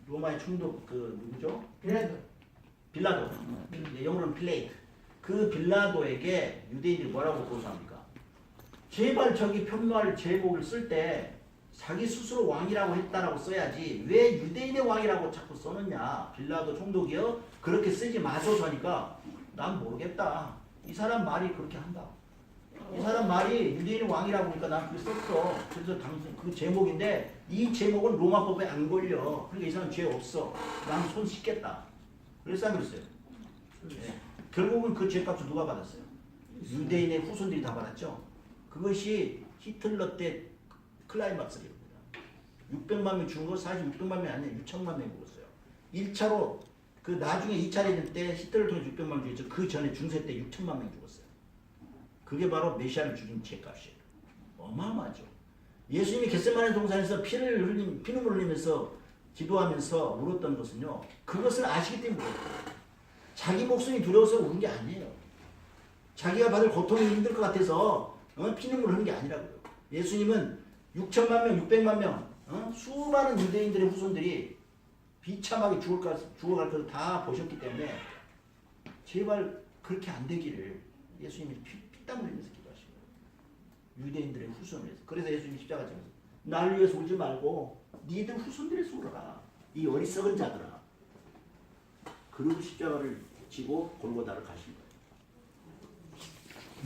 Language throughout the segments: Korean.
로마의 총독 그 누구죠? 빌라도. 영어로는 필레이트. 그 빌라도에게 유대인들이 뭐라고 고소합니까? 제발 저기 편말 제목을 쓸 때 자기 스스로 왕이라고 했다라고 써야지 왜 유대인의 왕이라고 자꾸 써느냐. 빌라도 총독이요 그렇게 쓰지 마소서 하니까 난 모르겠다. 이 사람 말이 그렇게 한다. 이 사람 말이 유대인의 왕이라고 하니까 난 그렇게 썼어. 그래서 당신 그 제목인데 이 제목은 로마법에 안 걸려. 그러니까 이 사람 죄 없어. 난 손 씻겠다. 그래서 안 그랬어요. 네. 결국은 그 죄값을 누가 받았어요? 유대인의 후손들이 다 받았죠. 그것이 히틀러 때 클라이막스입니다. 600만 명 죽은 거 사실 600만 명이 아니에요. 6천만 명이 죽었어요. 1차로 그 나중에 2차례 때 히틀러를 통해 600만 명 죽였죠. 그 전에 중세 때 6천만 명 죽었어요. 그게 바로 메시아를 죽인 죄값이에요. 어마어마하죠. 예수님이 겟세마네 동산에서 피눈물 흘리면서 기도하면서 울었던 것은요. 그것을 아시기 때문에 자기 목숨이 두려워서 우는 게 아니에요. 자기가 받을 고통이 힘들 것 같아서 피눈물 흘린 게 아니라고요. 예수님은 6천만 명, 600만 명, 수많은 유대인들의 후손들이 비참하게 죽어갈 것을 다 보셨기 때문에 제발 그렇게 안 되기를 예수님이 피땀 흘리면서 기도하시고 유대인들의 후손을 위해서. 그래서 예수님이 십자가 지면서 나를 위해서 울지 말고 니들 후손들에 울어라. 이 어리석은 자들아. 그리고 십자가를 지고 골고다를 가신 거예요.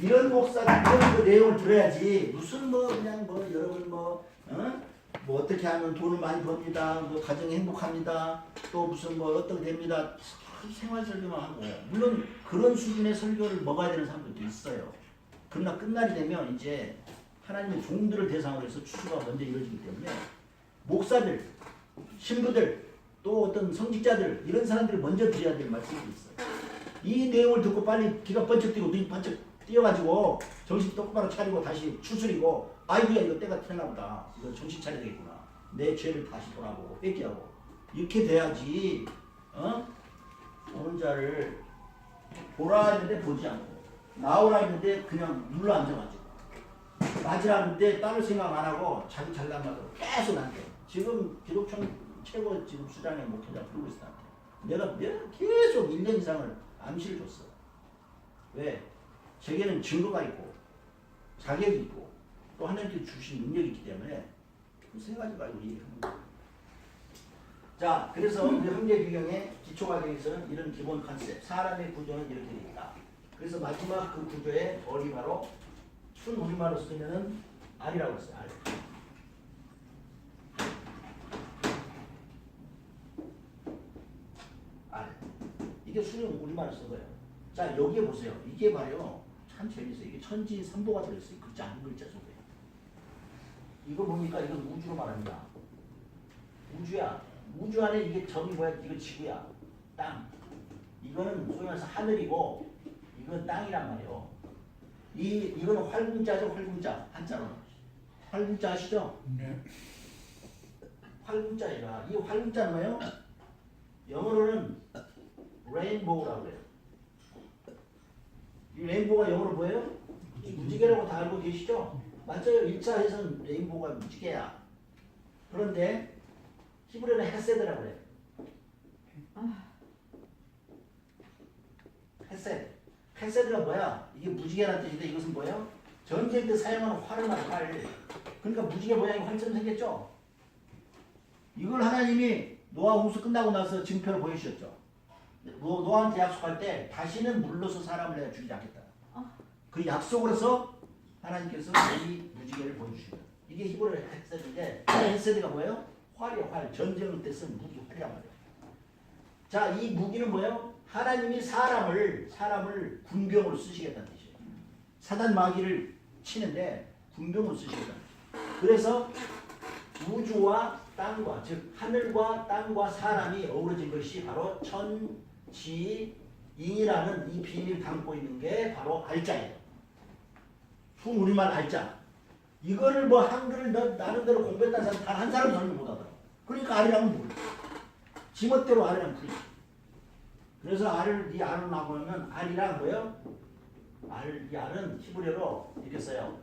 이런 목사 이런 그 내용을 들어야지 무슨 뭐 그냥 뭐 여러분 뭐 어떻게 하면 돈을 많이 법니다. 뭐 가정이 행복합니다. 또 무슨 뭐 어떻게 됩니다. 생활 설교만 하고 물론 그런 수준의 설교를 먹어야 되는 사람들도 있어요. 그러나 끝날이 되면 이제 하나님의 종들을 대상으로 해서 추수가 먼저 이루어지기 때문에 목사들, 신부들, 또 어떤 성직자들 이런 사람들이 먼저 드려야 될 말씀이 있어요. 이 내용을 듣고 빨리 귀가 번쩍 뜨고 눈이 번쩍 띄어가지고 정신 똑바로 차리고 다시 추스리고 아이고야 이거 때가 태어나보다 이거 정신 차려야 되겠구나. 내 죄를 다시 돌아보고 회개하고 이렇게 돼야지 오는 자를 보라 했는데 보지 않고 나오라 했는데 그냥 눌러 앉아가지고 맞으라 했는데 다른 생각 안 하고 자기 잘난 말로 계속 나한테 지금 기독청 최고 지금 수장의 목회자 부르고 있어 나한테 내가 계속 1년 이상을 암시를 줬어. 왜? 제게는 증거가 있고 자격이 있고 또 하나님께 주신 능력이 있기 때문에 그 세 가지 가지고 얘기하는 거예요. 자, 그래서 우리 형제 규경의 기초 과정에서는 이런 기본 컨셉, 사람의 구조는 이렇게 되어 있다. 그래서 마지막 그 구조의 어리 바로 순 우리말로 쓰면은 알이라고 했어요. 알. 알. 이게 순 우리말로 쓴 거예요. 자, 여기에 보세요. 이게 봐요. 참 재밌어요. 이게 천지 삼보가 들어있어요. 글자 한 글자 속에. 이거 뭡니까? 이건 우주로 말합니다. 우주야. 우주 안에 이게 점이 뭐야? 이거 지구야. 땅. 이거는 소위 말해서 하늘이고 이건 땅이란 말이에요. 이거는 활궁자죠. 활궁자. 한자로. 활궁자 아시죠? 네. 활궁자이라. 이 활궁자는 뭐예요? 영어로는 레인보우라고 해요. 이 레인보우가 영어로 뭐예요? 무지개라고 다 알고 계시죠? 맞아요. 1차에서는 레인보우가 무지개야. 그런데 히브리어는 헤세드라고 해요. 헤세드. 헤세드가 뭐야? 이게 무지개라는 뜻인데 이것은 뭐예요? 전쟁 때 사용하는 활을 말해 활. 그러니까 무지개 모양이 활처럼 생겼죠? 이걸 하나님이 노아 홍수 끝나고 나서 증표를 보여주셨죠. 노아한테 약속할 때 다시는 물로서 사람을 내가 죽이지 않겠다. 그 약속으로서 하나님께서 이 무지개를 보여주시고 이게 히브리어 헤세드인데 헤세드가 뭐예요? 활이요. 활. 전쟁 때 쓴 무기 활이란 말이에요. 자, 이 무기는 뭐예요? 하나님이 사람을 군병으로 쓰시겠다는 뜻이에요. 사단 마귀를 치는데 군병으로 쓰시겠다는 뜻이에요. 그래서 우주와 땅과 즉 하늘과 땅과 사람이 어우러진 것이 바로 천지인이라는 이 비밀을 담고 있는 게 바로 알자예요. 우리말 알자. 이거를 뭐 한글을 나름대로 공부했다는 사람 단 한 사람도 설명 못하더라고. 그러니까 알이라면 뭐야? 지멋대로 알이라면 그렇지. 그래서 알을 이 알을 나보면 알이란 뭐예요? 이 알은 히브리어로 이렇게 써요.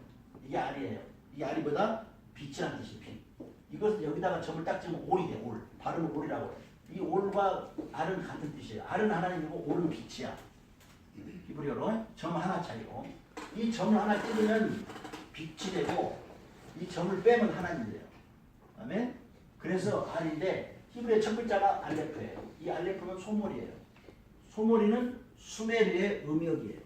이게 알이에요. 이 알이 뭐다? 빛이라는 뜻이 빛. 이것을 여기다가 점을 딱 찍으면 올이 돼. 올. 발음은 올이라고 해. 이 올과 알은 같은 뜻이에요. 알은 하나님이고 올은 빛이야. 히브리어로 점 하나 차이고 이 점을 하나 찍으면 빛이 되고 이 점을 빼면 하나님이 돼요. 아멘? 그래서 알인데 히브리어 첫 글자가 알레프예요. 이 알레프는 소몰이에요. 소몰이는 수메르의 음역이에요.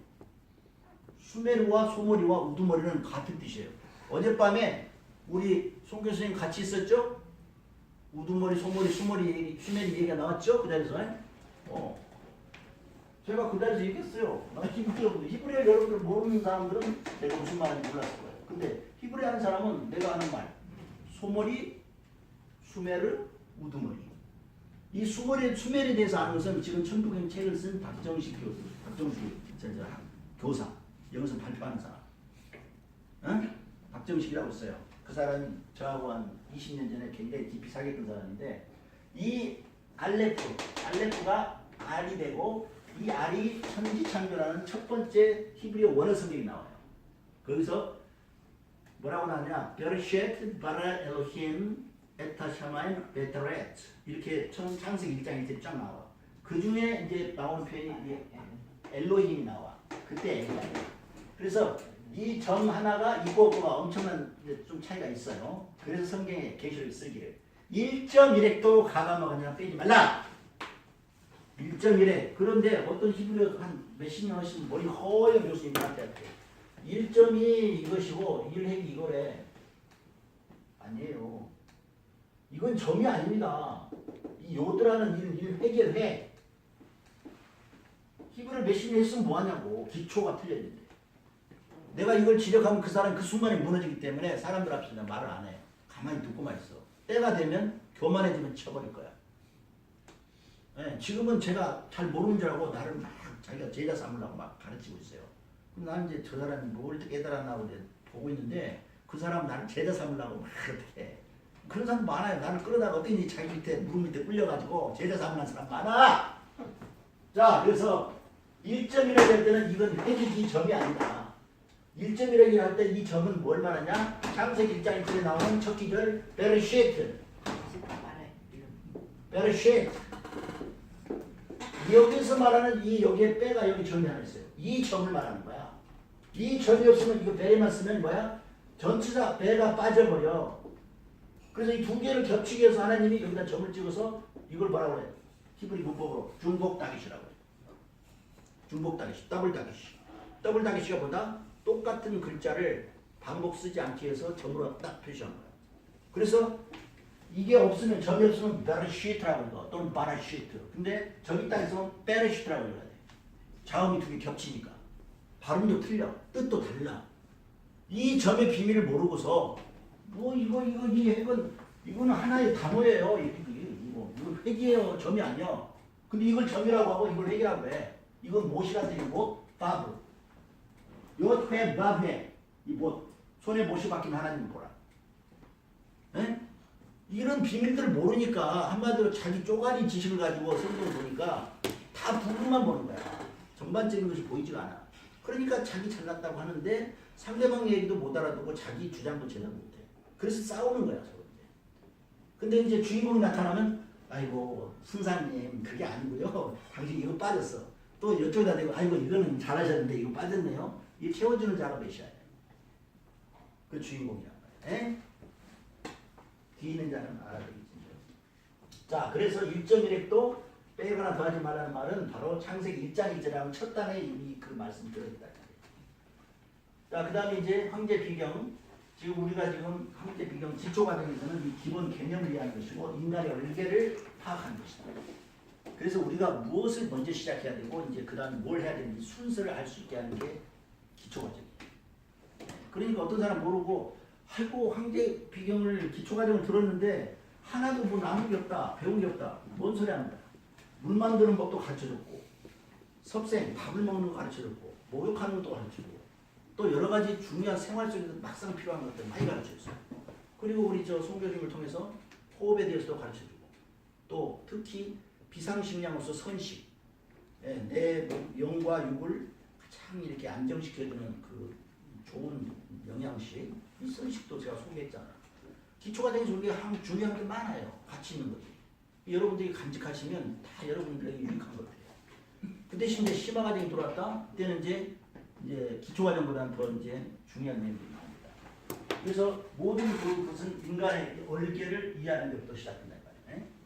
수메르와 소몰이와 우두머리는 같은 뜻이에요. 어젯밤에 우리 송 교수님 같이 있었죠? 우두머리, 소몰이, 수메르 얘기가 나왔죠? 그 자리에서. 제가 그 자리에서 얘기했어요. 히브리어 여러분들 모르는 사람들은 내가 무슨 말인지 몰랐을 거예요. 근데 히브리어 하는 사람은 내가 하는 말 소몰이, 수메르, 우두머리. 이 수메르에 대해서 아는 것은 지금 천부경 책을 쓴 박정식 교사, 영어에서 발표하는 사람. 응? 박정식이라고 있어요. 그 사람이 저하고 한 20년 전에 굉장히 깊이 사귀었던 사람인데 이 알레프가 알이 되고 이 알이 천지창조라는 첫 번째 히브리어 원어 성경이 나와요. 거기서 뭐라고 나오냐? 베르셋 바라 엘로힘 에타 샤마임 베테렛 이렇게 창세기 1장 1절이 쫙 나와. 그 중에 이제 나오는 표현이 엘로힘이 나와. 그때 애기야. 그래서 이 점 하나가 이거가 엄청난 좀 차이가 있어요. 그래서 성경에 계시록에 쓰기를 1.1획도 가감하거나 빼지 말라. 1.1획. 그런데 어떤 히브리어 한 몇십 년 하시는 머리 허연 교수님한테 1.2 이것이고 1획이 이거래. 아니에요. 이건 점이 아닙니다. 이 요드라는 1획의 획. 히브리어 몇십 년 했으면 뭐하냐고. 기초가 틀렸는데. 내가 이걸 지적하면 그 사람이 그 순간에 무너지기 때문에 사람들 앞에서 말을 안 해. 가만히 듣고만 있어. 때가 되면 교만해지면 쳐버릴 거야. 네, 지금은 제가 잘 모르는 줄 알고 나를 막 자기가 제자 삼으려고 막 가르치고 있어요. 그럼 나는 이제 저 사람이 뭘 깨달았나 보고 있는데 그 사람은 나를 제자 삼으려고 막 어떻게 해. 그런 사람 많아요. 나를 끌어다가 어떻게 자기 밑에 무릎 밑에 끌려가지고 제자 삼는 사람 많아. 자, 그래서 1.1을 될 때는 이건 회귀기 점이 아니다. 1.1을 할 때 이 점은 뭘 말하냐? 창세기 1장 1절에 나오는 첫 기절 베르시트. 여기서 말하는 이 여기에 빼가 여기 점이 하나 있어요. 이 점을 말하는 거야. 이 점이 없으면 이거 베만 쓰면 뭐야? 전치사 베가 빠져버려. 그래서 이 두 개를 겹치기 위해서 하나님이 여기다 점을 찍어서 이걸 뭐라고 해요? 히브리 문법으로 중복 다깃이라고 해요. 중복 다깃, 더블 다깃. 더블 다깃이가 뭐다? 똑같은 글자를 반복 쓰지 않기 위해서 점으로 딱 표시한 거야. 그래서 이게 없으면 점이 없으면 베르시트라고 읽어 또는 바라시트. 근데 저기 딱 있으면 베르시트라고 읽어야 돼. 자음이 두 개 겹치니까 발음도 틀려, 뜻도 달라. 이 점의 비밀을 모르고서 뭐 이거는 하나의 단어예요. 이건 획이에요. 점이 아니야. 근데 이걸 점이라고 하고 이걸 획이라고 해. 이건 못이라서 이거 바브. 요회 바브해. 이 못. 손에 못이 박히면 하나님 보라. 에? 이런 비밀들을 모르니까 한마디로 자기 쪼가리 지식을 가지고 성경을 보니까 다 부분만 보는 거야. 전반적인 것이 보이지가 않아. 그러니까 자기 잘났다고 하는데 상대방 얘기도 못 알아듣고 자기 주장도 제대로 못해. 그래서 싸우는 거야 서로. 근데 이제 주인공이 나타나면 아이고 선생님 그게 아니고요. 당신 이거 빠졌어. 또 이쪽에다 대고 아이고 이거는 잘하셨는데 이거 빠졌네요. 이 채워주는 작업을 하셔야 돼. 그 주인공이란 말이야. 뒤에 있는 자는 알아듣겠지. 자, 그래서 1.1획도 빼거나 더하지 말라는 말은 바로 창세기 1장 1절에 첫 단에 이미 그 말씀이 들어있다. 자, 그 다음에 이제 황제 비경. 지금 우리가 지금 황제 비경 기초 과정에서는 이 기본 개념을 이해하는 것이고 인간의 얼개를 파악하는 것이다. 그래서 우리가 무엇을 먼저 시작해야 되고 이제 그 다음에 뭘 해야 되는지 순서를 알 수 있게 하는 게 기초 과정이에요. 그러니까 어떤 사람 모르고 아이고 황제 비경을 기초 과정을 들었는데 하나도 뭐 남은 게 없다, 배운 게 없다. 뭔 소리 하는 거야. 물 만드는 법도 가르쳐줬고 섭생, 밥을 먹는 거 가르쳐줬고 목욕하는 것도 가르쳐주고 또 여러 가지 중요한 생활 속에서 막상 필요한 것들 많이 가르쳐줬어요. 그리고 우리 저 송 교수님을 통해서 호흡에 대해서도 가르쳐주고 또 특히 비상식량으로서 선식, 내 영과 육을 가장 이렇게 안정시켜주는 그 좋은 영양식, 이 선식도 제가 소개했잖아요. 기초과정에서 우리가 중요한 게 많아요. 가치 있는 것들이. 여러분들이 간직하시면 다 여러분들에게 유익한 것들이에요. 그 대신 이제 심화과정이 들어왔다. 그때는 이제 기초과정보다는 더 이제 중요한 내용들이 나옵니다. 그래서 모든 그것은 인간의 얼개를 이해하는 것부터 시작된다.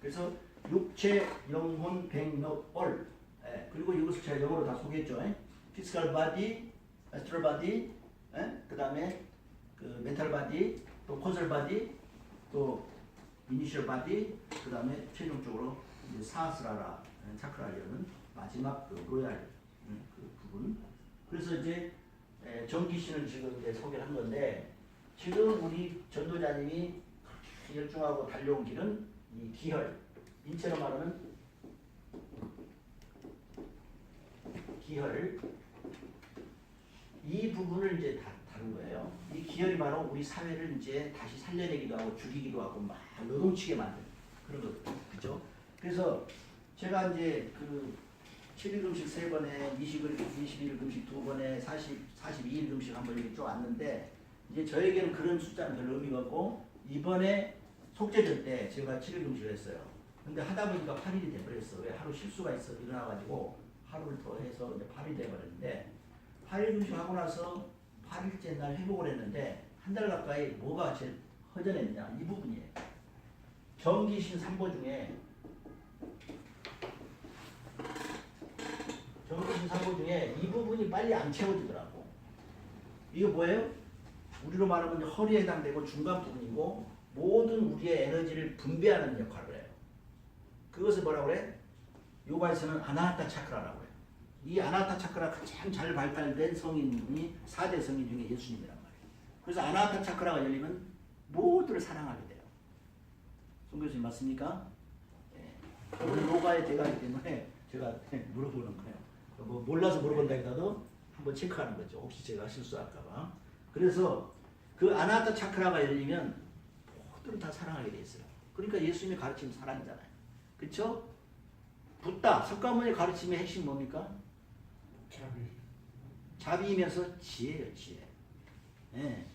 그래서 육체, 영혼, 백력, 얼. 그리고 이것을 제가 영어로 다 소개했죠. 피지컬 바디, 애스트럴 바디, 그 다음에 그 멘탈 바디, 또 코절 바디, 또 이니셜 바디, 그 다음에 최종적으로 이제 사스라라 차크라라는 마지막 그 로얄 그 부분. 그래서 이제 정기신을 지금 이제 소개를 한 건데, 지금 우리 전도자님이 그렇게 열중하고 달려온 길은 이 기혈, 인체로 말하는 기혈, 이 부분을 이제 다룬 거예요. 이 기혈이 바로 우리 사회를 이제 다시 살려내기도 하고 죽이기도 하고 막 노동치게 만드는 그런 거거든요. 그죠? 그래서 제가 이제 그 7일 금식 3번에 21일 금식 2번에 42일 금식 한 번 이렇게 쭉 왔는데, 이제 저에게는 그런 숫자는 별로 의미가 없고, 이번에 속죄절 때 제가 7일 금식을 했어요. 근데 하다 보니까 8일이 돼버렸어. 왜? 하루 실수가 일어나가지고 하루를 더 해서 이제 8일이 돼버렸는데, 8일 금식하고 나서 8일째 날 회복을 했는데, 한 달 가까이 뭐가 제일 허전했냐? 이 부분이에요. 정기신 3보 중에 이 부분이 빨리 안 채워지더라고. 이게 뭐예요? 우리로 말하면 허리에 해당되고 중간 부분이고, 모든 우리의 에너지를 분배하는 역할을 해요. 그것을 뭐라고 그래? 요가에서는 아나하타 차크라라고 해요. 이 아나하타 차크라 가장 잘 발달된 성인이 4대 성인 중에 예수님이란 말이에요. 그래서 아나하타 차크라가 열리면 모두를 사랑하게 돼요. 송 교수님 맞습니까? 네. 오늘 요가의 대가이기 때문에 제가 물어보는 거예요. 뭐 몰라서 물어본다기보다도 한번 체크하는 거죠. 혹시 제가 실수할까봐. 그래서 그 아나하타 차크라가 열리면 모두를 다 사랑하게 돼 있어요. 그러니까 예수님의 가르침은 사랑이잖아요. 그렇죠? 붓다, 석가모니의 가르침의 핵심 뭡니까? 자비이면서 지혜예요. 지혜. 네.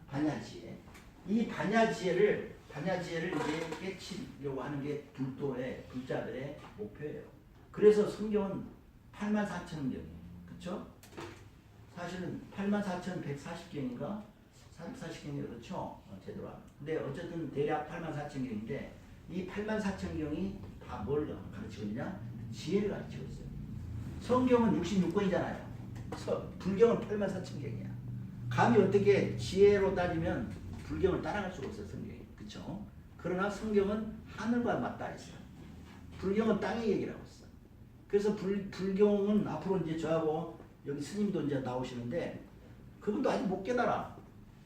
반야지혜. 이 반야지혜를 이제 깨치려고 하는 게 불도의 불자들의 목표예요. 그래서 성경은 84,000경이에요. 그렇죠? 사실은 84,140경인가 440경이 그렇죠? 제대로 하면. 근데 어쨌든 대략 84,000경인데, 이 84,000경이 다 뭘 가르치거든요? 지혜를 가르치고 있어요. 성경은 66권이잖아요. 불경은 84,000경이야. 감히 어떻게 지혜로 따지면 불경을 따라갈 수가 없어요. 성경이. 그렇죠? 그러나 성경은 하늘과 맞닿아 있어요. 불경은 땅의 얘기라고 했어. 그래서 불경은 앞으로 이제 저하고 여기 스님도 이제 나오시는데, 그분도 아직 못 깨달아.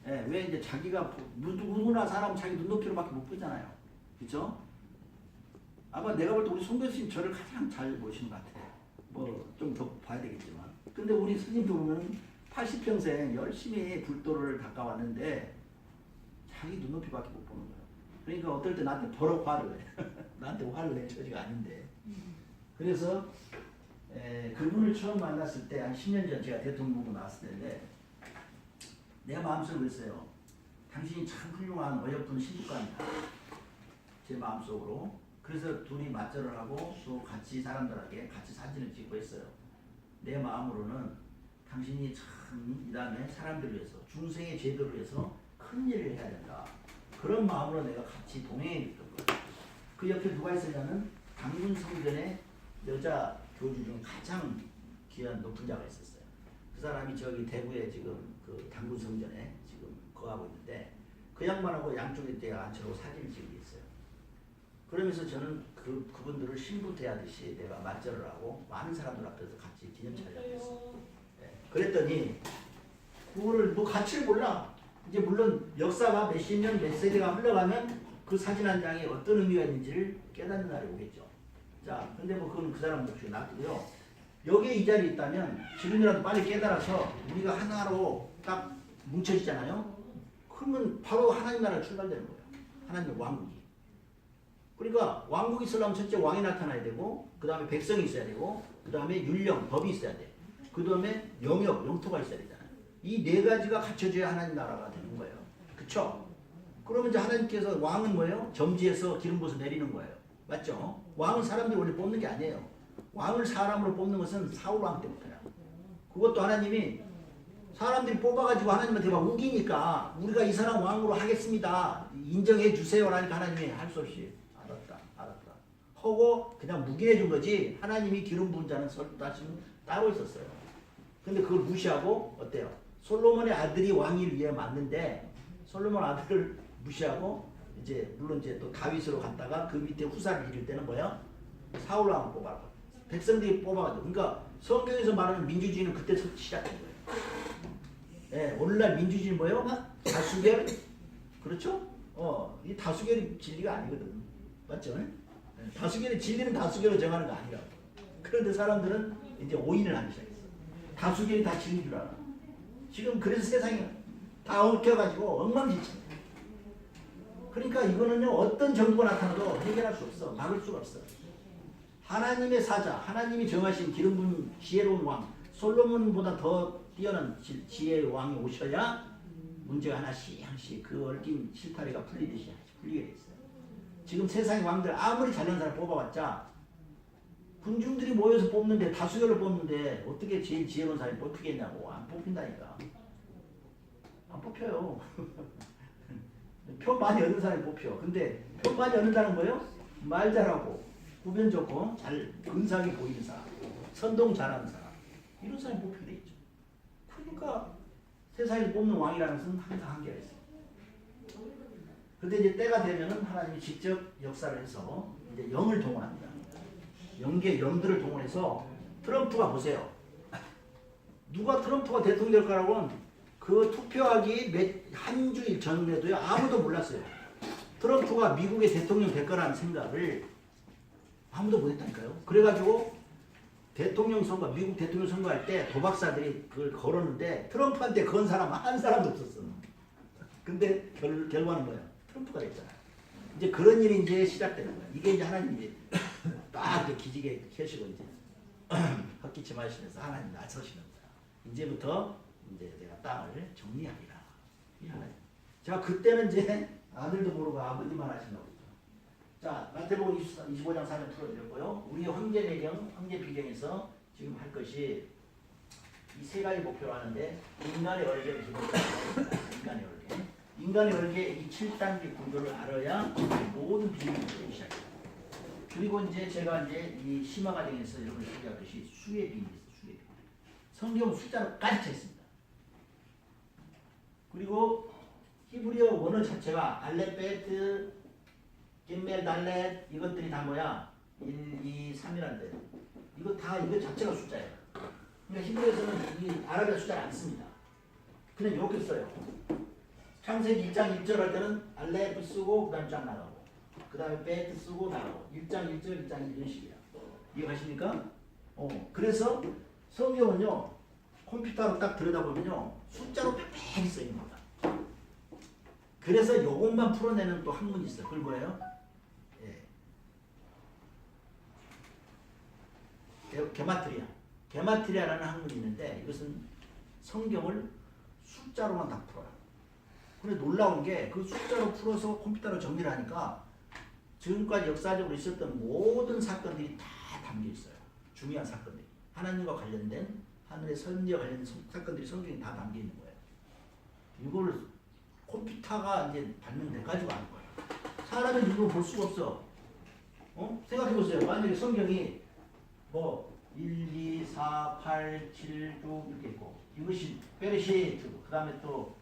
예, 왜 이제 자기가 누구나 사람 자기 눈높이로밖에 못 보잖아요. 그렇죠? 아마 내가 볼 때 우리 송 교수님 저를 가장 잘 보시는 것 같아요. 뭐 좀 더 봐야 되겠지만. 근데 우리 스님도 보면 80평생 열심히 불도를 닦아왔는데 자기 눈높이밖에 못 보는 거예요. 그러니까 어떨 때 나한테 버럭 화를 내. 나한테 화를 낼 처지가 아닌데. 그래서 그분을 처음 만났을 때 한 10년 전 제가 대통령 보고 나왔을 때인데, 내 마음속으로 그랬어요. 당신이 참 훌륭한 어여쁜 신부감이다. 제 마음속으로. 그래서 둘이 맞절을 하고 또 같이 사람들에게 같이 사진을 찍고 했어요. 내 마음으로는 당신이 참 이 다음에 사람들을 위해서, 중생의 제도를 위해서 큰 일을 해야 된다. 그런 마음으로 내가 같이 동행했던 거예요. 그 옆에 누가 있었냐면 당군 성전의 여자 교주 중 가장 귀한 높은 자가 있었어요. 그 사람이 저기 대구에 지금 그 당군 성전에 지금 거하고 있는데, 그 양반하고 양쪽에 때 앉혀놓고 사진을 찍고 있어요. 그러면서 저는 그분들을 신부 대하듯이 내가 맞절을 하고 많은 사람들 앞에서 같이 기념촬영을 했어요. 네. 그랬더니 그거를 뭐 가치를 몰라. 이제 물론 역사가 몇십 년, 몇 세대가 흘러가면 그 사진 한 장에 어떤 의미가 있는지를 깨닫는 날이 오겠죠. 자, 근데 뭐 그건 그 사람 몫이 놔두고요. 여기에 이 자리에 있다면 지금이라도 빨리 깨달아서 우리가 하나로 딱 뭉쳐지잖아요. 그러면 바로 하나님 나라 출발되는 거예요. 하나님의 왕국이. 그러니까 왕국이 있으려면 첫째 왕이 나타나야 되고, 그 다음에 백성이 있어야 되고, 그 다음에 율령, 법이 있어야 돼. 그 다음에 영역, 영토가 있어야 되잖아요. 이 이 네 가지가 갖춰져야 하나님 나라가 되는 거예요. 그쵸? 그러면 이제 하나님께서 왕은 뭐예요? 점지해서 기름 부어서 내리는 거예요. 맞죠? 왕은 사람들이 원래 뽑는 게 아니에요. 왕을 사람으로 뽑는 것은 사울 왕 때부터야. 그것도 하나님이 사람들이 뽑아가지고 하나님한테 막 우기니까 우리가 이 사람 왕으로 하겠습니다. 인정해 주세요. 라니까 하나님이 할 수 없이 알았다. 하고 그냥 묵인해 준 거지. 하나님이 기름 부은 자는 따로 있었어요. 근데 그걸 무시하고 어때요? 솔로몬의 아들이 왕이 위에 맞는데 솔로몬 아들을 무시하고 이제 물론 이제 또 다윗으로 갔다가 그 밑에 후사를 이룰 때는 뭐야? 사울 왕을 뽑아라. 백성들이 뽑아가지고. 그러니까 성경에서 말하는 민주주의는 그때부터 시작된 거예요. 예, 오늘날 민주주의는 뭐예요? 다수결? 그렇죠? 이 다수결이 진리가 아니거든. 맞죠? 예, 다수결의 진리는 다수결로 정하는 거 아니라고. 그런데 사람들은 이제 오인을 하기 시작했어. 다수결이 다 진리인 줄 알아. 지금 그래서 세상이 다 엉켜가지고 엉망진창. 그러니까 이거는요, 어떤 정부가 나타나도 해결할 수 없어. 막을 수가 없어. 하나님의 사자, 하나님이 정하신 기름 부은 지혜로운 왕, 솔로몬보다 더 뛰어난 지혜의 왕이 오셔야 문제가 하나씩 그 얽힌 실타래가 풀리듯이 풀리게 돼 있어요. 지금 세상의 왕들 아무리 잘난 사람 뽑아봤자 군중들이 모여서 뽑는데 다수결로 뽑는데 어떻게 제일 지혜로운 사람이 뽑히겠냐고. 안 뽑힌다니까. 안 뽑혀요. 표 많이 얻는 사람이 뽑혀. 근데 표 많이 얻는다는 거예요? 말 잘하고 후변 좋고 잘 근사하게 보이는 사람, 선동 잘하는 사람, 이런 사람이 뽑히게 돼 있죠. 그러니까 세상에서 뽑는 왕이라는 것은 항상 한계가 있어요. 근데 이제 때가 되면은 하나님이 직접 역사를 해서 이제 영을 동원합니다. 영들을 동원해서 트럼프가 보세요. 누가 트럼프가 대통령 될 거라고는 그 투표하기 한 주일 전에도요 아무도 몰랐어요. 트럼프가 미국의 대통령 될 거라는 생각을 아무도 못했다니까요. 그래가지고 대통령 선거, 미국 대통령 선거할 때 도박사들이 그걸 걸었는데 트럼프한테 건 사람 한 사람도 없었어. 근데 결과는 뭐야? 트럼프가 됐잖아. 이제 그런 일이 이제 시작되는 거야. 이게 이제 하나님이 딱 이제 기지개 켜시고 이제 헛기침 하시면서 하나님 나서시는 거야. 이제부터 이제 내가 땅을 정리하리라. 이 하나님. 자, 그때는 이제 아들도 모르고 아버지만 하신다고 했죠. 자, 마태복음 25장 4절 풀어드렸고요. 우리 황제 배경, 황제 비경에서 지금 할 것이 이 세 가지 목표로 하는데 인간의 얼개를 기본으로 인간의 얼개. 인간의 얼개 이 7단계 구조를 알아야 모든 비밀을 풀기 시작해요. 그리고 이제 제가 이제 이 심화 과정에서 여러분 소개하듯이 수의 비밀이 있어요. 수의 비밀. 성경 숫자로 가득 차 있습니다. 그리고 히브리어 원어 자체가 알렙베트, 김멜, 달렛 이것들이 다 뭐야? 1, 2, 3이란데 이거 자체가 숫자예요. 그러니까 히브리어에서는 이 아라비아 숫자를 안 씁니다. 그냥 이렇게 써요. 창세기 1장 1절 할 때는 알렙 쓰고 그 다음 쫙 나가고 그 다음에 베트 쓰고 나가고 1장 1절 1장 이런 식이야. 이해가십니까? 그래서 성경은요 컴퓨터로 딱 들여다보면요 숫자로 빽빽히 써있습니다. 그래서 요것만 풀어내는 또 학문이 있어요. 그걸 뭐예요? 게마트리아라는 학문이 있는데 이것은 성경을 숫자로만 다 풀어요. 근데 놀라운 게 그 숫자로 풀어서 컴퓨터로 정리를 하니까 지금까지 역사적으로 있었던 모든 사건들이 다 담겨 있어요. 중요한 사건들이. 하나님과 관련된 하늘의 선지와 관련된 사건들이 성경에 다 담겨 있는 거예요. 이걸 컴퓨터가 이제 발명돼가지고 하는 거예요. 사람은 이거 볼 수가 없어. 생각해보세요. 만약에 성경이 뭐 1, 2, 4, 8, 7, 6 이렇게 있고 이것이 베르시트 그 다음에 또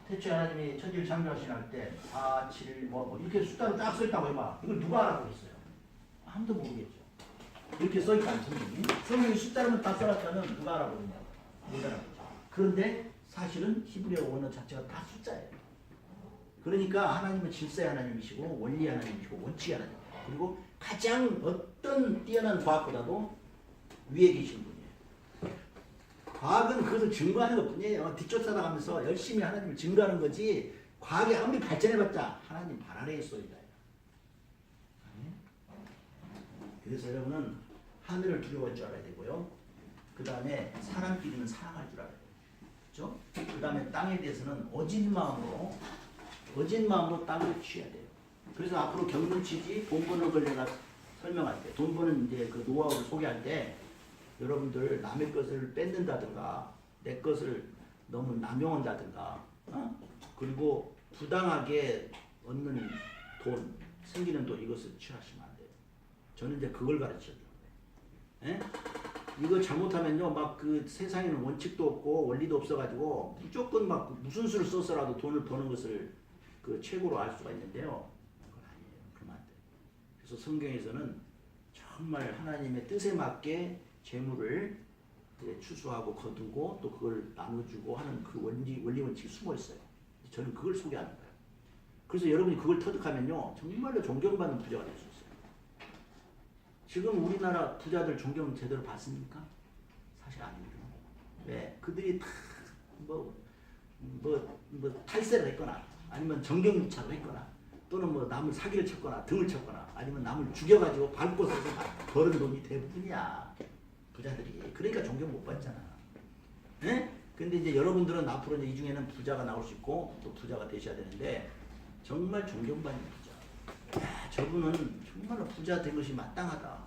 태초에 하나님이 천지를 창조하신 할 때 4, 7 뭐 이렇게 숫자로 쫙 써있다고 해봐. 이걸 누가 알아보겠어요? 아무도 모르겠죠. 이렇게 써있다는 성경이 숫자로만 다 써놨다면 누가 알아보겠냐고. 못 알아보죠. 그런데 사실은 히브리어 원어 자체가 다 숫자예요. 그러니까 하나님은 질서의 하나님이시고 원리의 하나님이시고 원칙의 하나님 그리고 가장 어떤 뛰어난 과학보다도 위에 계신 분이에요. 과학은 그것을 증거하는 것 뿐이에요. 뒤쫓아나가면서 열심히 하나님을 증거하는 거지 과학이 아무리 발전해봤자 하나님 발 아래에 쏘이다. 그래서 여러분은 하늘을 두려워할 줄 알아야 되고요. 그 다음에 사람끼리는 사랑할 줄 알아야 돼요. 그렇죠? 그 다음에 땅에 대해서는 어진 마음으로 땅을 취해야 돼요. 그래서 앞으로 경륜치지 돈 버는 걸 내가 설명할 때, 돈 버는 이제 그 노하우를 소개할 때 여러분들 남의 것을 뺏는다든가 내 것을 너무 남용한다든가 그리고 부당하게 얻는 돈, 생기는 돈 이것을 취하시면 안 돼요. 저는 이제 그걸 가르쳐줘요. 예? 이거 잘못하면요, 막 그 세상에는 원칙도 없고 원리도 없어가지고 무조건 막 무슨 수를 써서라도 돈을 버는 것을 그 최고로 알 수가 있는데요. 그건 아니에요. 그러면 안 돼요. 그래서 성경에서는 정말 하나님의 뜻에 맞게 재물을 추수하고 거두고 또 그걸 나눠주고 하는 그 원리 원칙이 숨어 있어요. 저는 그걸 소개하는 거예요. 그래서 여러분이 그걸 터득하면요, 정말로 존경받는 부자가 될 수 있어요. 지금 우리나라 부자들 존경 제대로 받습니까? 사실 아닙니다. 왜? 그들이 다 탈세를 했거나 아니면 정경유착을 했거나 또는 뭐 남을 사기를 쳤거나 등을 쳤거나 아니면 남을 죽여가지고 밟고 서서 벌은 돈이 대부분이야. 부자들이. 그러니까 존경 못 받잖아. 예? 근데 이제 여러분들은 앞으로 이제 이 중에는 부자가 나올 수 있고 또 부자가 되셔야 되는데 정말 존경받는 부자. 야, 저분은 정말로 부자 된 것이 마땅하다.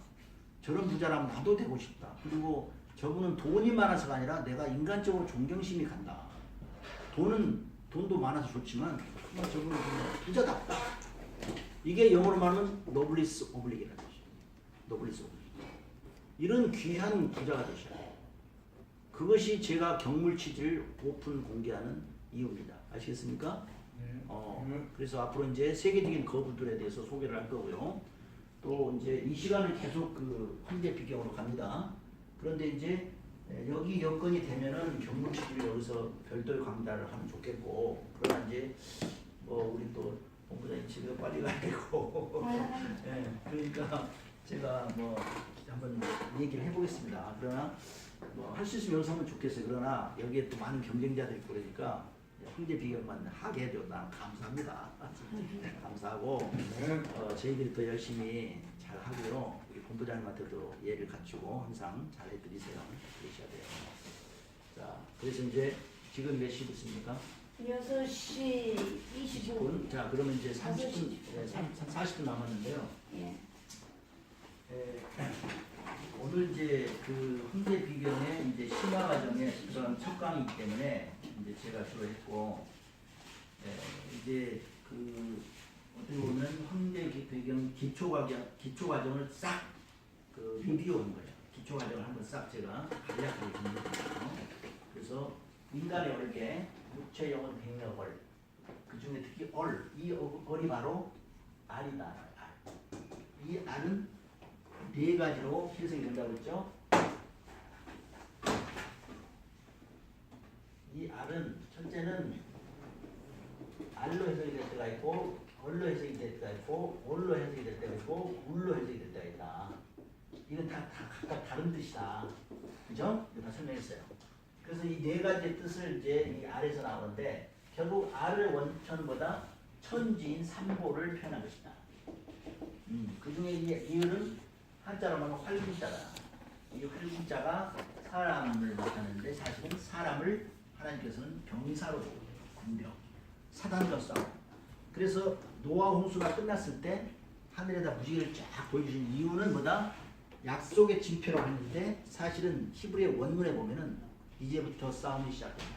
저런 부자라면 나도 되고 싶다. 그리고 저분은 돈이 많아서가 아니라 내가 인간적으로 존경심이 간다. 돈도 많아서 좋지만 정말 저분은 정말 부자답다. 이게 영어로 말하면 노블리스 오블리게라는 것이죠. 노블리스 오블리게. 이런 귀한 부자가 되셔야 돼요. 그것이 제가 경물치지를 오픈 공개하는 이유입니다. 아시겠습니까? 그래서 앞으로 이제 세계적인 거부들에 대해서 소개를 할 거고요. 또 이제 이 시간을 계속 그 황제 비경으로 갑니다. 그런데 이제 여기 여건이 되면은 경물치기를 여기서 별도의 강좌를 하면 좋겠고, 그러나 이제 뭐 우리 또 본부장님 집에 빨리 가야 되고, 예, 그러니까 제가 뭐 한번 얘기를 해보겠습니다. 그러나 뭐 할 수 있으면 여기서 하면 좋겠어요. 그러나 여기에 또 많은 경쟁자들이 있고 그러니까 황제 비경만 하게 해도 난 감사합니다. 감사하고 저희들이 더 열심히 잘 하고요. 우리 본부장님한테도 예를 갖추고 항상 잘 해드리세요. 그러셔야 돼요. 자, 그래서 이제 지금 몇 시 됐습니까? 6시 20분. 자, 그러면 이제 30분, 40분 남았는데요. 예. 오늘 이제 그 황제 비경의 이제 심화 과정의 그런 첫 강의이기 때문에 이제 제가 주로 했고, 이제 그 어떻게 보면 황제 비경 기초 과정을 싹 그 리뷰한 거예요. 기초 과정을 한번 싹 제가 간략하게 정리했거든요. 그래서 인간의 얼개, 육체, 영혼, 백력을 그 중에 특히 이 얼이 바로 알이다. 알. 이 알은 네 가지로 해석이 된다고 했죠. 이 알은 첫째는 알로 해석이 될 때가 있고, 얼로 해석이 될 때가 있고, 올로 해석이 될 때가 있고, 울로 해석이 될 때가 있다. 이건 다 각각 다른 뜻이다. 그죠? 다 설명했어요. 그래서 이 네 가지의 뜻을 이제 이 알에서 나오는데 결국 알을 원천보다 천지인 삼보를 표현한 것이다. 그 중에 이유는 한자로 말하면 활군자다. 이 활군자가 사람을 나타내는데 사실은 사람을 하나님께서는 병사로 보고 군병, 사단과 싸움. 그래서 노아 홍수가 끝났을 때 하늘에다 무지개를 쫙 보여주신 이유는 뭐다? 약속의 징표라고 했는데 사실은 히브리의 원문에 보면은 이제부터 싸움이 시작된다.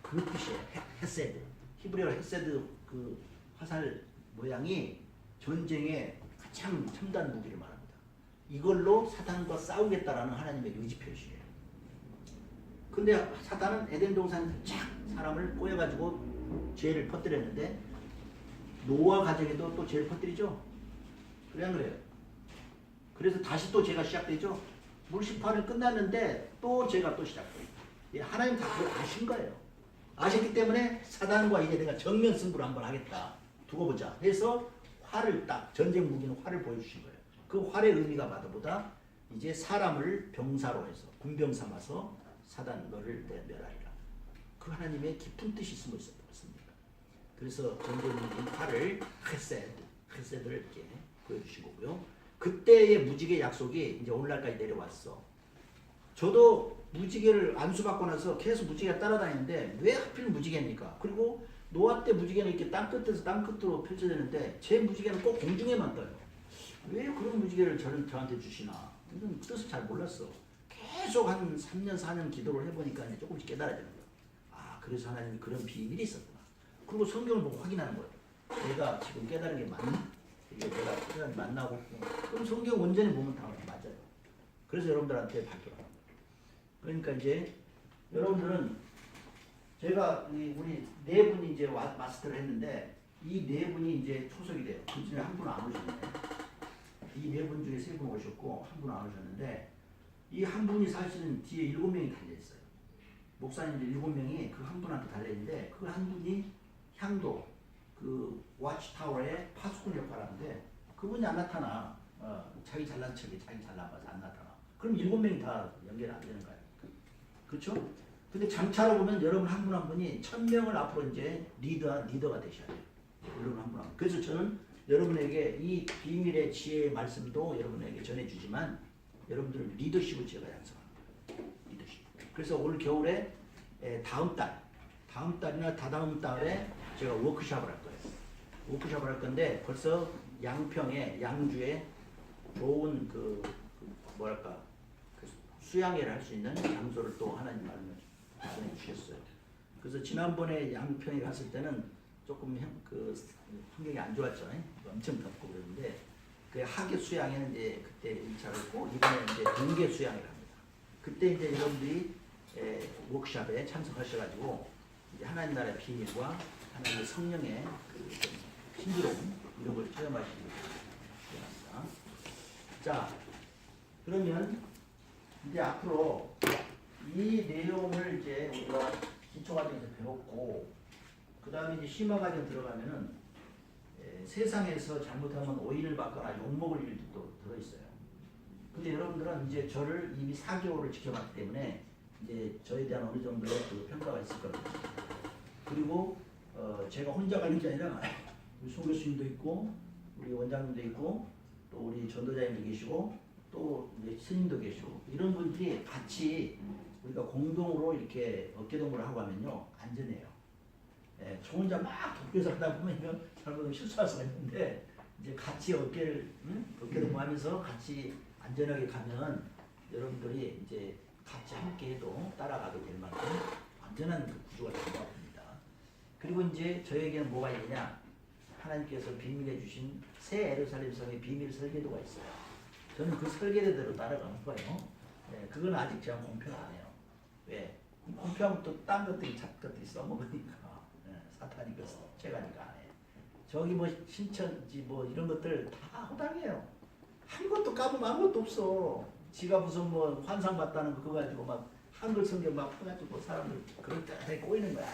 그 뜻이에요. 헤세드. 히브리어 헤세드 그 화살 모양이 전쟁의 가장 첨단 무기를 말합니다. 이걸로 사탄과 싸우겠다라는 하나님의 의지 표시예요. 근데 사탄은 에덴 동산에서 쫙 사람을 꼬여가지고 죄를 퍼뜨렸는데 노아 가정에도 또 죄를 퍼뜨리죠. 그래 안 그래요? 그래서 다시 또 죄가 시작되죠. 물심판은 끝났는데 또 죄가 또 시작돼요. 하나님 다 그걸 아신 거예요. 아셨기 때문에 사단과 이제 내가 정면 승부를 한번 하겠다. 두고 보자 해서 활을 딱 전쟁 무기는 활을 보여주신 거예요. 그 활의 의미가 뭐다? 이제 사람을 병사로 해서 군병 삼아서 사단 너를 멸하리라. 그 하나님의 깊은 뜻이 숨어 있었습니다. 그래서 전쟁 무기인 활을 헤세드를 이렇게 보여주신 거고요. 그때의 무지개 약속이 이제 오늘날까지 내려왔어. 저도 무지개를 안수받고 나서 계속 무지개가 따라다니는데 왜 하필 무지개입니까? 그리고 노화 때 무지개는 이렇게 땅끝에서 땅끝으로 펼쳐지는데 제 무지개는 꼭 공중에만 떠요. 왜 그런 무지개를 저한테 주시나? 이건 뜻을 잘 몰랐어. 계속 한 3년 4년 기도를 해보니까 이제 조금씩 깨달아지는 거야. 아, 그래서 하나님이 그런 비밀이 있었구나. 그리고 성경을 보고 확인하는 거예요. 내가 지금 깨달은 게 맞나? 이게 내가 깨달은 만나고 그럼 성경 원전에 보면 다 맞아요. 그래서 여러분들한테 발표합니다. 그러니까 이제 여러분들은 제가 우리 네 분이 이제 마스터를 했는데 이 네 분이 이제 초석이 돼요. 그 중에 한 분은 안 오셨네. 이 네 분 중에 세 분 오셨고 한 분은 안 오셨는데 이 한 분이 사실은 뒤에 7명이 달려 있어요. 목사님들 7명이 그 한 분한테 달려 있는데 그 한 분이 향도 그 와치타워의 파수꾼 역할을 하는데 그분이 안 나타나. 자기 잘난 척이 자기 잘난 봐서 안 나타나. 그럼 7명이 다 연결이 안 되는 거예요. 그렇죠? 근데 장차로 보면 여러분 한 분 한 분이 1000명을 앞으로 이제 리더가 되셔야 돼요. 여러분 한 분 한 분. 그래서 저는 여러분에게 이 비밀의 지혜의 말씀도 여러분에게 전해주지만 여러분들 리더십을 제가 양성합니다. 리더십. 그래서 올 겨울에 다음 달이나 다다음 달에 제가 워크숍을 할 거예요. 워크숍을 할 건데 벌써 양평에 양주에 좋은 뭐랄까 수양회를 할 수 있는 장소를 또 하나님 마련해 주셨어요. 그래서 지난번에 양평에 갔을 때는 조금 환경이 안 좋았죠. 엄청 덥고 그랬는데 그 하계 수양회는 이제 그때 1차를 했고 이번에 이제 동계 수양회를 합니다. 그때 이제 여러분들이 워크숍에 참석하셔가지고 이제 하나님 나라의 비밀과 하나님의 성령의 그 신비로움 이런 걸 체험하시기 바랍니다. 자, 그러면 이제 앞으로 이 내용을 이제 우리가 기초과정에서 배웠고 그 다음에 이제 심화과정 들어가면은 세상에서 잘못하면 오인을 받거나 욕먹을 일도 들어있어요. 근데 여러분들은 이제 저를 이미 4개월을 지켜봤기 때문에 이제 저에 대한 어느 정도의 그 평가가 있을 거거든요. 그리고 제가 혼자 가는 게 아니라 우리 송 교수님도 있고 우리 원장님도 있고 또 우리 전도자님도 계시고 또 우리 스님도 계시고 이런 분들이 같이 우리가 공동으로 이렇게 어깨동무를 하고 하면요 안전해요. 저 혼자 막 도쿄에서 하다 보면 이거 잘못하면 실수할 수가 있는데 이제 같이 어깨동무하면서 같이 안전하게 가면 여러분들이 이제 같이 함께해도 따라가도 될 만큼 안전한 그 구조가 된 것 같습니다. 그리고 이제 저에게는 뭐가 있느냐? 하나님께서 비밀해 주신 새 예루살렘 성의 비밀 설계도가 있어요. 저는 그 설계도대로 따라가는 거예요. 그건 아직 제가 공표 안 해요. 왜? 공표하면 또 딴 것들이 잡것들이 써먹으니까 사탄이 그 제가니까 안 해. 저기 뭐 신천지 뭐 이런 것들 다 허당이에요. 한 것도 까보면 아무것도 없어. 지가 무슨 뭐 환상 봤다는 거 그거 가지고 막 한글 성경 막 퍼가지고 사람들 그럴 때 꼬이는 거야.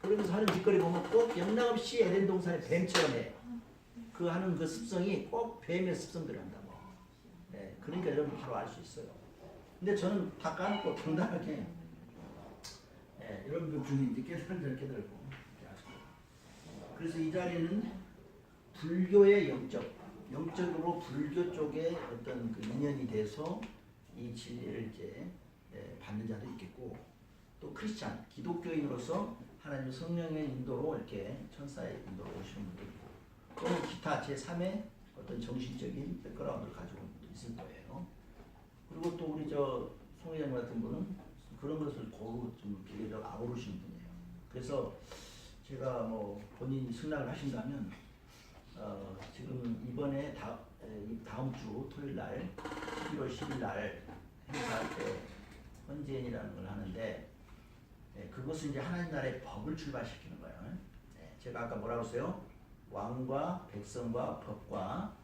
그러면서 하는 짓거리 보면 꼭 영락없이 에덴 동산의 뱀처럼 해. 그 하는 그 습성이 꼭 뱀의 습성들을 한다고. 그러니까 여러분 바로 알 수 있어요. 근데 저는 다 까놓고 당당하게 여러분들 중에 이제 깨달은 줄 깨달고 그래서 이 자리는 불교의 영적으로 불교 쪽에 어떤 그 인연이 돼서 이 진리를 이제 받는 자도 있겠고 또 크리스찬 기독교인으로서 하나님 성령의 인도로 이렇게 천사의 인도로 오시는 분도 있고 또는 기타 제3의 어떤 정신적인 백그라운드를 가지고 있을 거예요. 그리고 또 우리 송 회장님 같은 분은 그런 것을 고루 좀 비교적 아우르시는 분이에요. 그래서 제가 뭐 본인이 승낙을 하신다면 지금 이번에 다음 주 토요일 날 11월 10일 날 행사할 때 헌재인이라는 걸 하는데 그것은 이제 하나님 나라의 법을 출발시키는 거예요. 제가 아까 뭐라고 했어요? 왕과 백성과 법과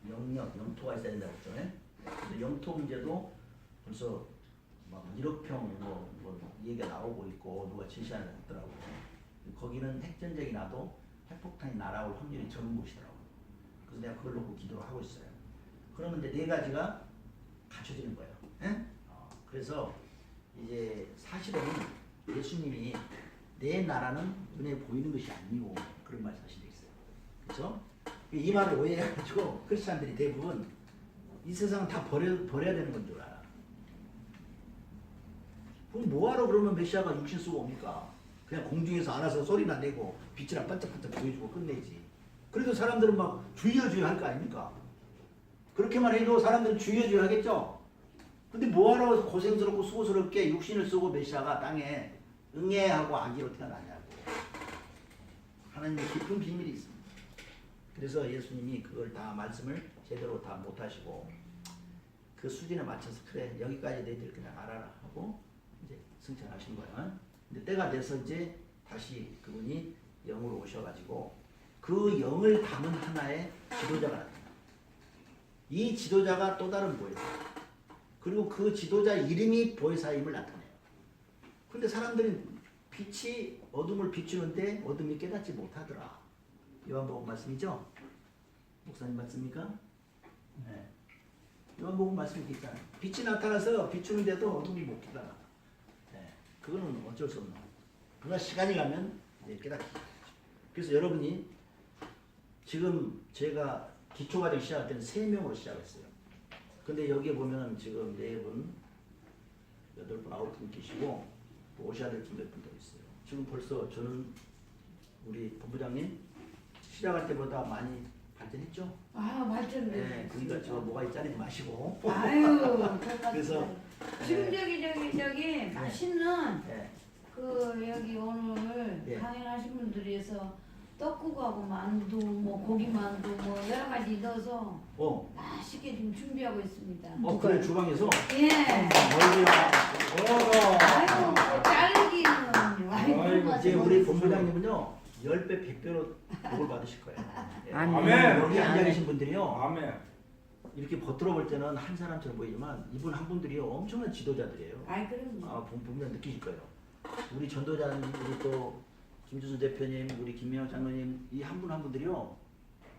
영토가 있어야 된다고 했죠. 그래서 영토 문제도 벌써 막 1억 평 뭐 얘기가 나오고 있고 누가 제시하는 거 있더라고요. 거기는 핵전쟁이 나도 핵폭탄이 날아올 확률이 적은 곳이더라고요. 그래서 내가 그걸 놓고 기도를 하고 있어요. 그러면 이제 네 가지가 갖춰지는 거예요. 그래서 이제 사실은 예수님이 내 나라는 눈에 보이는 것이 아니오 그런 말씀하신 적 있어요. 그렇죠? 이 말을 오해해가지고 크리스찬들이 대부분 이 세상은 다 버려야 되는 건 줄 알아. 그럼 뭐하러 그러면 메시아가 육신 쓰고 옵니까? 그냥 공중에서 알아서 소리나 내고 빛이나 반짝반짝 보여주고 끝내지. 그래도 사람들은 막 주여 주여 할 거 아닙니까? 그렇게만 해도 사람들은 주여 주여 하겠죠? 근데 뭐하러 고생스럽고 수고스럽게 육신을 쓰고 메시아가 땅에 응애하고 아기로 태어나냐고. 하나님의 깊은 비밀이 있습니다. 그래서 예수님이 그걸 다 말씀을 제대로 다 못하시고 그 수준에 맞춰서 그래 여기까지 너희들 그냥 알아라 하고 이제 승천하신 거예요. 근데 때가 돼서 이제 다시 그분이 영으로 오셔가지고 그 영을 담은 하나의 지도자가 나타납니다. 이 지도자가 또 다른 보혜사. 그리고 그 지도자 이름이 보혜사임을 나타내요. 근데 사람들은 빛이 어둠을 비추는데 어둠이 깨닫지 못하더라. 요한복음 말씀이죠? 목사님 말씀입니까? 네. 요한복음 말씀이 있잖아요. 빛이 나타나서 비추는데도 어둠이 못 깨달아. 네. 그거는 어쩔 수 없는 거예요. 그러나 시간이 가면 이제 깨닫게 되죠. 그래서 여러분이 지금 제가 기초과정 시작할 때는 3명으로 시작했어요. 근데 여기에 보면 지금 4분, 8분, 9분 계시고 또 오셔야 될 분 몇 분 더 있어요. 지금 벌써 저는 우리 본부장님 시작할 때보다 많이 발전했죠? 아 발전돼. 네, 그러니까 저 뭐가 짜리지 마시고. 아유. 그래서 지금 저기 맛있는 네, 그 여기 오늘 예. 강연하신 분들에서 떡국하고 만두, 뭐 고기 만두, 뭐 여러 가지 넣어서 맛있게 지금 준비하고 있습니다. 그래 주방에서. 예. 멀리야. 아이고 뭐 자르기는 아이고 이제 우리 본부장님은요 10배, 100배로 복을 받으실 거예요. 예. 아멘. 여기 앉아 계신 분들이요. 아멘. 이렇게 겉으로 볼 때는 한 사람처럼 보이지만 이분 한 분들이요 엄청난 지도자들이에요. 아이 그럼. 보면 느끼실 거예요. 우리 전도자님, 우리 또 김주수 대표님, 우리 김명호 장로님 이 한 분 한 분들이요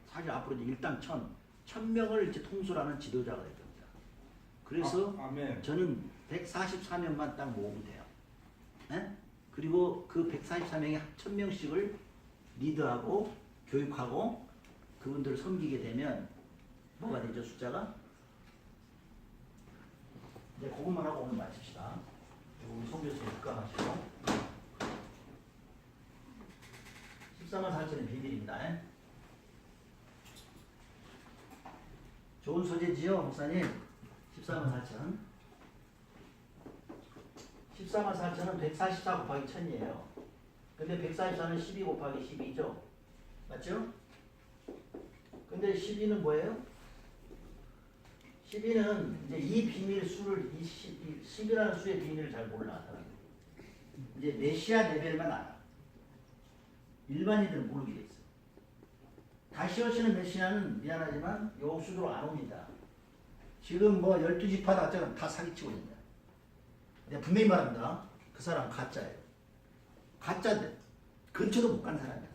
사실 앞으로 이제 일당 1000명을 이제 통솔하는 지도자가 될 겁니다. 그래서 아멘. 저는 144명만 딱 모으면 돼요. 네? 그리고 그 144명이 1000명씩을 리드하고 교육하고 그분들을 섬기게 되면 뭐가 되죠 숫자가? 이제 그것만 하고 오늘 마칩시다. 우리 송 교수님 국감하시고 14만 4천의 비밀입니다. 좋은 소재지요 목사님. 14만 4천 14만 4천은 144 곱하기 1000이에요. 근데 144는 12 곱하기 12죠. 맞죠? 근데 12는 뭐예요? 12는 이제 이 비밀 수를, 10이라는 수의 비밀을 잘 몰라, 사람들. 이제 메시아 레벨만 알아. 일반인들은 모르게 돼 있어. 다시 오시는 메시아는 미안하지만 요 수도로 안 옵니다. 지금 뭐 12지파다 다 사기치고 있습니다. 내가 분명히 말합니다. 그 사람 가짜예요. 가짜인데 근처도 못 간 사람이야.